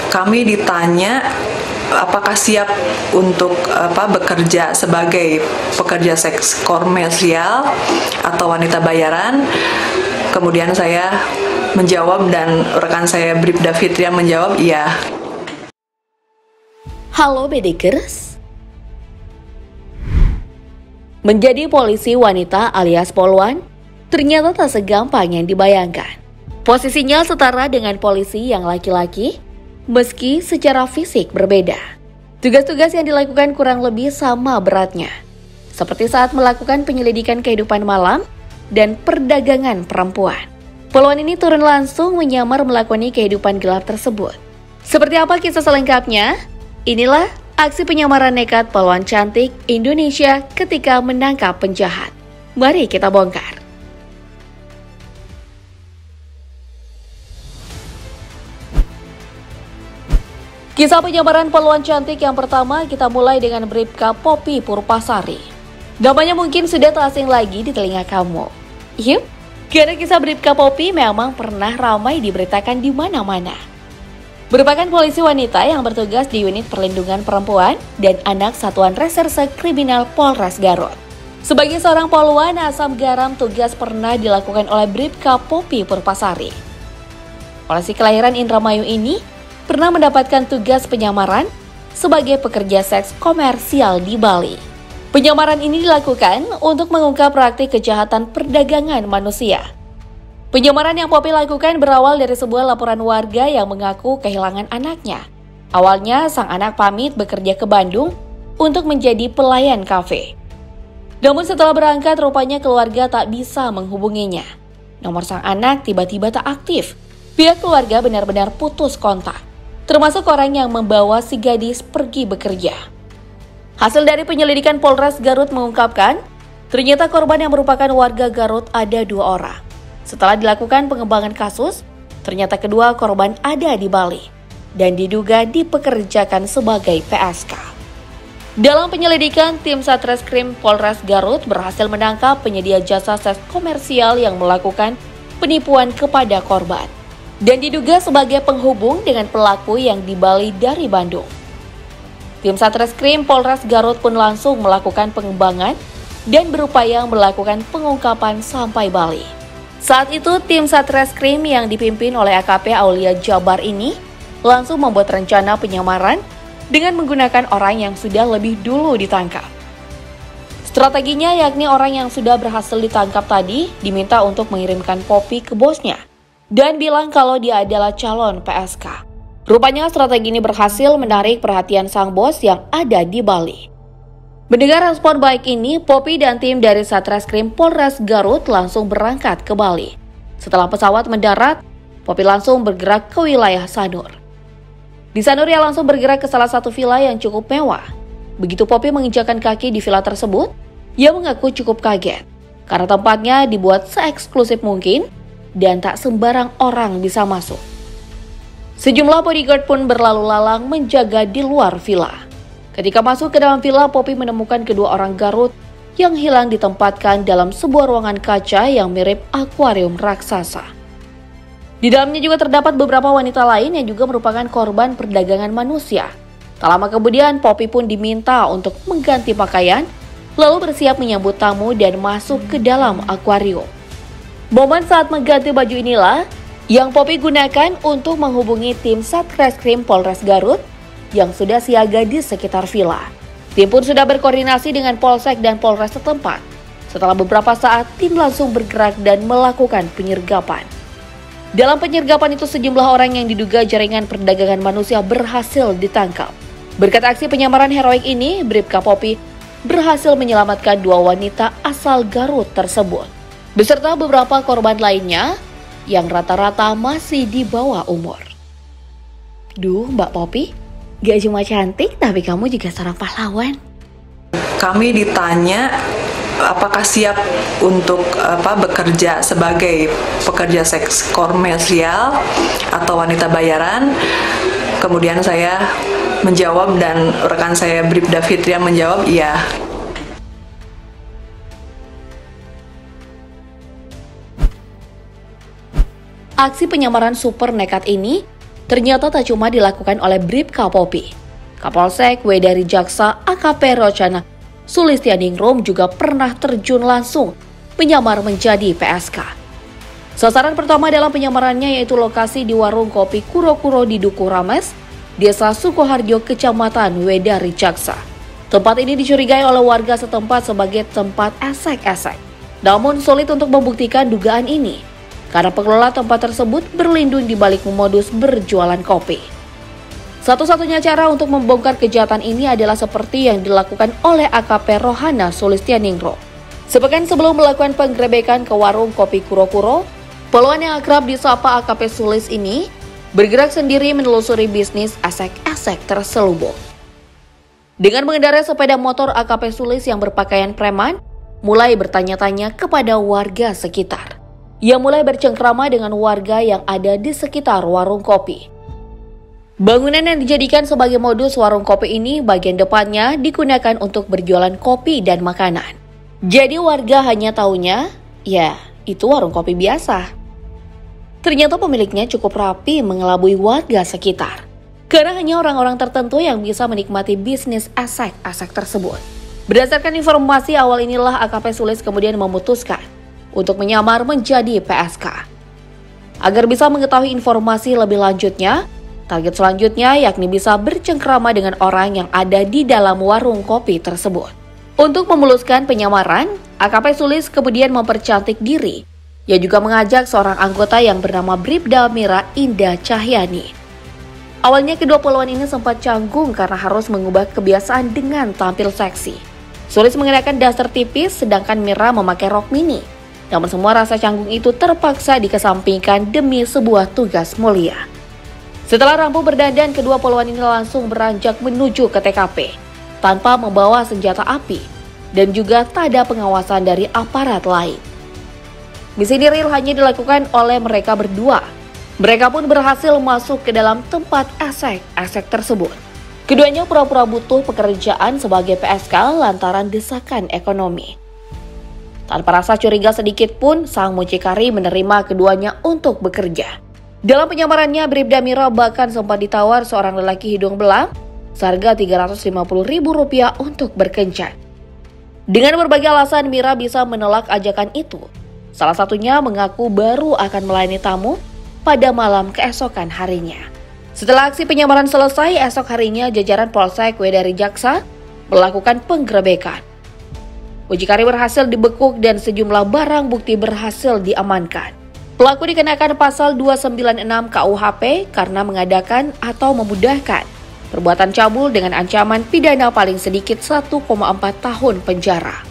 Kami ditanya apakah siap untuk bekerja sebagai pekerja seks komersial atau wanita bayaran. Kemudian saya menjawab dan rekan saya Bribda Fitria menjawab iya. Halo Bedekers. Menjadi polisi wanita alias polwan ternyata tak segampang yang dibayangkan. Posisinya setara dengan polisi yang laki-laki, meski secara fisik berbeda. Tugas-tugas yang dilakukan kurang lebih sama beratnya, seperti saat melakukan penyelidikan kehidupan malam dan perdagangan perempuan. Polwan ini turun langsung menyamar melakoni kehidupan gelap tersebut. Seperti apa kisah selengkapnya? Inilah aksi penyamaran nekat polwan cantik Indonesia ketika menangkap penjahat. Mari kita bongkar. Kisah penyamaran polwan cantik yang pertama kita mulai dengan Bribka Poppy Purpasari. Namanya mungkin sudah tak asing lagi di telinga kamu. Yup, karena kisah Bribka Poppy memang pernah ramai diberitakan di mana-mana. Merupakan polisi wanita yang bertugas di unit perlindungan perempuan dan anak Satuan Reserse Kriminal Polres Garut. Sebagai seorang polwan asam garam, tugas pernah dilakukan oleh Bribka Poppy Purpasari. Polisi kelahiran Indramayu ini pernah mendapatkan tugas penyamaran sebagai pekerja seks komersial di Bali. Penyamaran ini dilakukan untuk mengungkap praktik kejahatan perdagangan manusia. Penyamaran yang Poppy lakukan berawal dari sebuah laporan warga yang mengaku kehilangan anaknya. Awalnya sang anak pamit bekerja ke Bandung untuk menjadi pelayan kafe. Namun setelah berangkat rupanya keluarga tak bisa menghubunginya. Nomor sang anak tiba-tiba tak aktif. Pihak keluarga benar-benar putus kontak, termasuk orang yang membawa si gadis pergi bekerja. Hasil dari penyelidikan Polres Garut mengungkapkan, ternyata korban yang merupakan warga Garut ada 2 orang. Setelah dilakukan pengembangan kasus, ternyata kedua korban ada di Bali dan diduga dipekerjakan sebagai PSK. Dalam penyelidikan, tim Satreskrim Polres Garut berhasil menangkap penyedia jasa seks komersial yang melakukan penipuan kepada korban dan diduga sebagai penghubung dengan pelaku yang di Bali dari Bandung. Tim Satreskrim Polres Garut pun langsung melakukan pengembangan dan berupaya melakukan pengungkapan sampai Bali. Saat itu, tim Satreskrim yang dipimpin oleh AKP Aulia Jabar ini langsung membuat rencana penyamaran dengan menggunakan orang yang sudah lebih dulu ditangkap. Strateginya yakni orang yang sudah berhasil ditangkap tadi diminta untuk mengirimkan Poppy ke bosnya dan bilang kalau dia adalah calon PSK. Rupanya strategi ini berhasil menarik perhatian sang bos yang ada di Bali. Mendengar respon baik ini, Poppy dan tim dari Satreskrim Polres Garut langsung berangkat ke Bali. Setelah pesawat mendarat, Poppy langsung bergerak ke wilayah Sanur. Di Sanur ia langsung bergerak ke salah satu villa yang cukup mewah. Begitu Poppy menginjakan kaki di villa tersebut, ia mengaku cukup kaget karena tempatnya dibuat se-eksklusif mungkin dan tak sembarang orang bisa masuk. Sejumlah bodyguard pun berlalu lalang menjaga di luar villa. Ketika masuk ke dalam villa, Poppy menemukan kedua orang Garut yang hilang ditempatkan dalam sebuah ruangan kaca yang mirip akuarium raksasa. Di dalamnya juga terdapat beberapa wanita lain yang juga merupakan korban perdagangan manusia. Tak lama kemudian, Poppy pun diminta untuk mengganti pakaian, lalu bersiap menyambut tamu dan masuk ke dalam akuarium. Momen saat mengganti baju inilah yang Poppy gunakan untuk menghubungi tim Satreskrim Polres Garut yang sudah siaga di sekitar villa. Tim pun sudah berkoordinasi dengan Polsek dan Polres setempat. Setelah beberapa saat, tim langsung bergerak dan melakukan penyergapan. Dalam penyergapan itu sejumlah orang yang diduga jaringan perdagangan manusia berhasil ditangkap. Berkat aksi penyamaran heroik ini, Bribka Poppy berhasil menyelamatkan 2 wanita asal Garut tersebut, beserta beberapa korban lainnya yang rata-rata masih di bawah umur. Duh, Mbak Poppy, gak cuma cantik, tapi kamu juga seorang pahlawan. Kami ditanya apakah siap untuk bekerja sebagai pekerja seks komersial atau wanita bayaran. Kemudian saya menjawab dan rekan saya Bribda Fitria menjawab iya. Aksi penyamaran super nekat ini ternyata tak cuma dilakukan oleh Bribka Popi. Kapolsek W dari Jaksa AKP Rocana Sulistianingrum juga pernah terjun langsung menyamar menjadi PSK. Sasaran pertama dalam penyamarannya yaitu lokasi di warung kopi Kuro-Kuro di Duku Rames, Desa Sukoharjo, Kecamatan W dari Jaksa. Tempat ini dicurigai oleh warga setempat sebagai tempat esek-esek. Namun sulit untuk membuktikan dugaan ini, karena pengelola tempat tersebut berlindung di balik modus berjualan kopi. Satu-satunya cara untuk membongkar kejahatan ini adalah seperti yang dilakukan oleh AKP Rohana Sulistianingrum. Sepekan sebelum melakukan penggerebekan ke warung kopi Kuro-Kuro, poluan yang akrab disapa AKP Sulis ini bergerak sendiri menelusuri bisnis esek-esek terselubung. Dengan mengendarai sepeda motor, AKP Sulis yang berpakaian preman mulai bertanya-tanya kepada warga sekitar. Ia mulai bercengkrama dengan warga yang ada di sekitar warung kopi. Bangunan yang dijadikan sebagai modus warung kopi ini bagian depannya digunakan untuk berjualan kopi dan makanan. Jadi warga hanya taunya, ya itu warung kopi biasa. Ternyata pemiliknya cukup rapi mengelabui warga sekitar. Karena hanya orang-orang tertentu yang bisa menikmati bisnis esek-esek tersebut. Berdasarkan informasi awal inilah AKP Sulis kemudian memutuskan untuk menyamar menjadi PSK. Agar bisa mengetahui informasi lebih lanjutnya, target selanjutnya yakni bisa bercengkrama dengan orang yang ada di dalam warung kopi tersebut. Untuk memuluskan penyamaran, AKP Sulis kemudian mempercantik diri. Ia juga mengajak seorang anggota yang bernama Bribda Mira Indah Cahyani. Awalnya kedua poluan ini sempat canggung karena harus mengubah kebiasaan dengan tampil seksi. Sulis mengenakan daster tipis sedangkan Mira memakai rok mini. Namun semua rasa canggung itu terpaksa dikesampingkan demi sebuah tugas mulia. Setelah rampung berdandan, kedua poluan ini langsung beranjak menuju ke TKP tanpa membawa senjata api dan juga tak ada pengawasan dari aparat lain. Misi ini real hanya dilakukan oleh mereka berdua. Mereka pun berhasil masuk ke dalam tempat esek-esek tersebut. Keduanya pura-pura butuh pekerjaan sebagai PSK lantaran desakan ekonomi. Tanpa rasa curiga sedikit pun, sang mucikari menerima keduanya untuk bekerja. Dalam penyamarannya, Bribda Mira bahkan sempat ditawar seorang lelaki hidung belang seharga Rp350.000 untuk berkencan. Dengan berbagai alasan, Mira bisa menolak ajakan itu. Salah satunya mengaku baru akan melayani tamu pada malam keesokan harinya. Setelah aksi penyamaran selesai, esok harinya jajaran Polsek W dari Jaksa melakukan penggerebekan. Mucikari berhasil dibekuk dan sejumlah barang bukti berhasil diamankan. Pelaku dikenakan pasal 296 KUHP karena mengadakan atau memudahkan perbuatan cabul dengan ancaman pidana paling sedikit 1,4 tahun penjara.